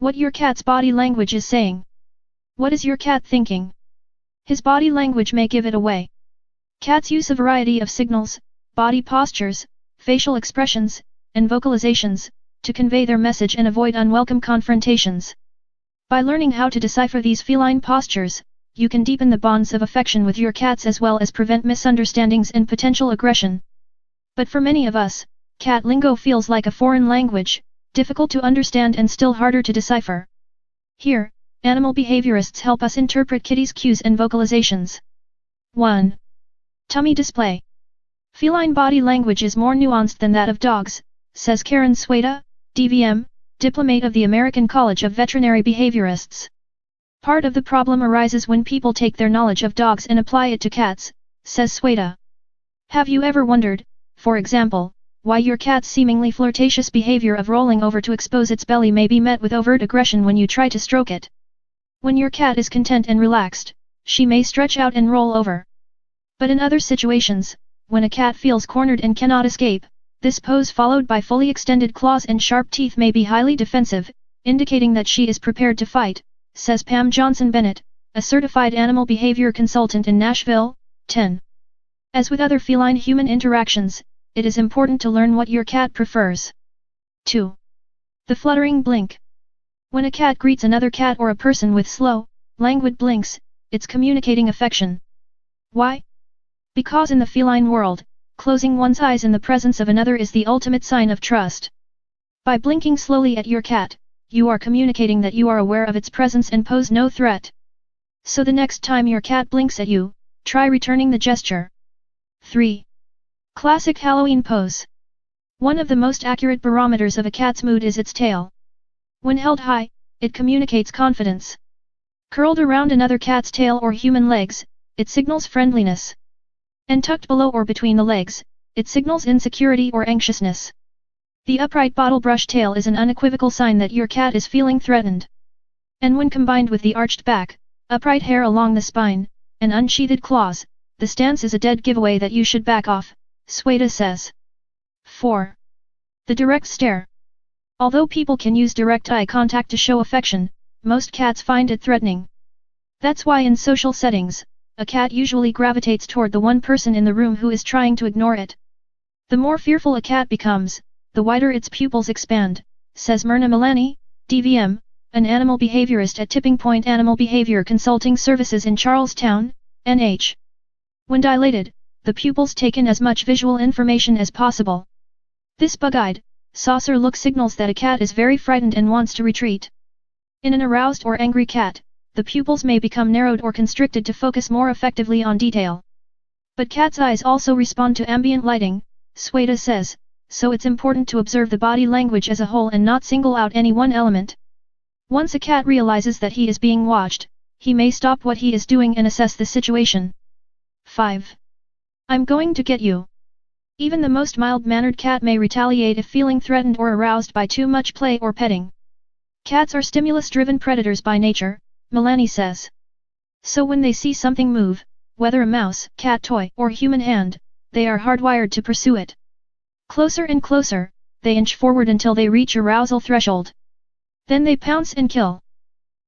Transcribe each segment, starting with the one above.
What your cat's body language is saying. What is your cat thinking? His body language may give it away. Cats use a variety of signals, body postures, facial expressions, and vocalizations, to convey their message and avoid unwelcome confrontations. By learning how to decipher these feline postures, you can deepen the bonds of affection with your cats as well as prevent misunderstandings and potential aggression. But for many of us, cat lingo feels like a foreign language, difficult to understand and still harder to decipher. Here, animal behaviorists help us interpret kitties' cues and vocalizations. 1. Tummy display. Feline body language is more nuanced than that of dogs, says Karen Sweda, DVM, diplomate of the American College of Veterinary Behaviorists. Part of the problem arises when people take their knowledge of dogs and apply it to cats, says Sweda. Have you ever wondered, for example, why your cat's seemingly flirtatious behavior of rolling over to expose its belly may be met with overt aggression when you try to stroke it? When your cat is content and relaxed, she may stretch out and roll over. But in other situations, when a cat feels cornered and cannot escape, this pose followed by fully extended claws and sharp teeth may be highly defensive, indicating that she is prepared to fight, says Pam Johnson-Bennett, a certified animal behavior consultant in Nashville. 10. As with other feline-human interactions, it is important to learn what your cat prefers. 2. The fluttering blink. When a cat greets another cat or a person with slow, languid blinks, it's communicating affection. Why? Because in the feline world, closing one's eyes in the presence of another is the ultimate sign of trust. By blinking slowly at your cat, you are communicating that you are aware of its presence and pose no threat. So the next time your cat blinks at you, try returning the gesture. 3. Classic Halloween pose. One of the most accurate barometers of a cat's mood is its tail. When held high, it communicates confidence. Curled around another cat's tail or human legs, it signals friendliness. And tucked below or between the legs, it signals insecurity or anxiousness. The upright bottle brush tail is an unequivocal sign that your cat is feeling threatened. And when combined with the arched back, upright hair along the spine, and unsheathed claws, the stance is a dead giveaway that you should back off, Sweda says. 4. The direct stare. Although people can use direct eye contact to show affection, most cats find it threatening. That's why in social settings, a cat usually gravitates toward the one person in the room who is trying to ignore it. The more fearful a cat becomes, the wider its pupils expand, says Myrna Milani, DVM, an animal behaviorist at Tipping Point Animal Behavior Consulting Services in Charlestown, NH. When dilated, the pupils take in as much visual information as possible. This bug-eyed, saucer look signals that a cat is very frightened and wants to retreat. In an aroused or angry cat, the pupils may become narrowed or constricted to focus more effectively on detail. But cats' eyes also respond to ambient lighting, Sweda says, so it's important to observe the body language as a whole and not single out any one element. Once a cat realizes that he is being watched, he may stop what he is doing and assess the situation. 5. I'm going to get you. Even the most mild-mannered cat may retaliate if feeling threatened or aroused by too much play or petting. Cats are stimulus-driven predators by nature, Milani says. So when they see something move, whether a mouse, cat toy, or human hand, they are hardwired to pursue it. Closer and closer, they inch forward until they reach arousal threshold. Then they pounce and kill.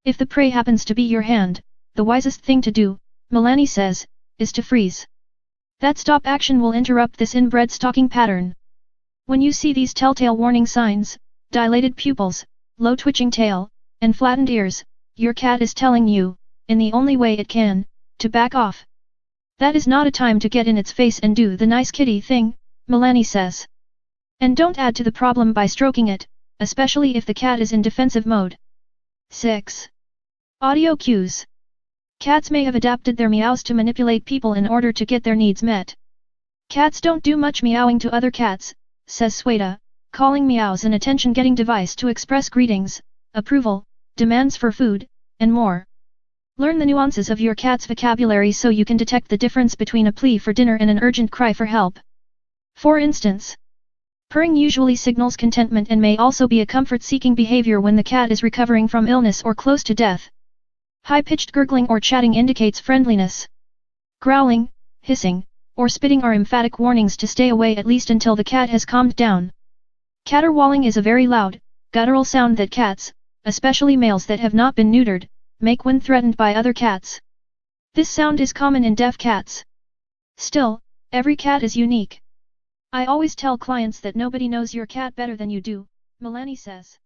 If the prey happens to be your hand, the wisest thing to do, Milani says, is to freeze. That stop action will interrupt this inbred stalking pattern. When you see these telltale warning signs, dilated pupils, low twitching tail, and flattened ears, your cat is telling you, in the only way it can, to back off. That is not a time to get in its face and do the nice kitty thing, Milani says. And don't add to the problem by stroking it, especially if the cat is in defensive mode. 6. Audio cues. Cats may have adapted their meows to manipulate people in order to get their needs met. Cats don't do much meowing to other cats, says Sweda, calling meows an attention-getting device to express greetings, approval, demands for food, and more. Learn the nuances of your cat's vocabulary so you can detect the difference between a plea for dinner and an urgent cry for help. For instance, purring usually signals contentment and may also be a comfort-seeking behavior when the cat is recovering from illness or close to death. High-pitched gurgling or chatting indicates friendliness. Growling, hissing, or spitting are emphatic warnings to stay away at least until the cat has calmed down. Caterwauling is a very loud, guttural sound that cats, especially males that have not been neutered, make when threatened by other cats. This sound is common in deaf cats. Still, every cat is unique. I always tell clients that nobody knows your cat better than you do, Melanie says.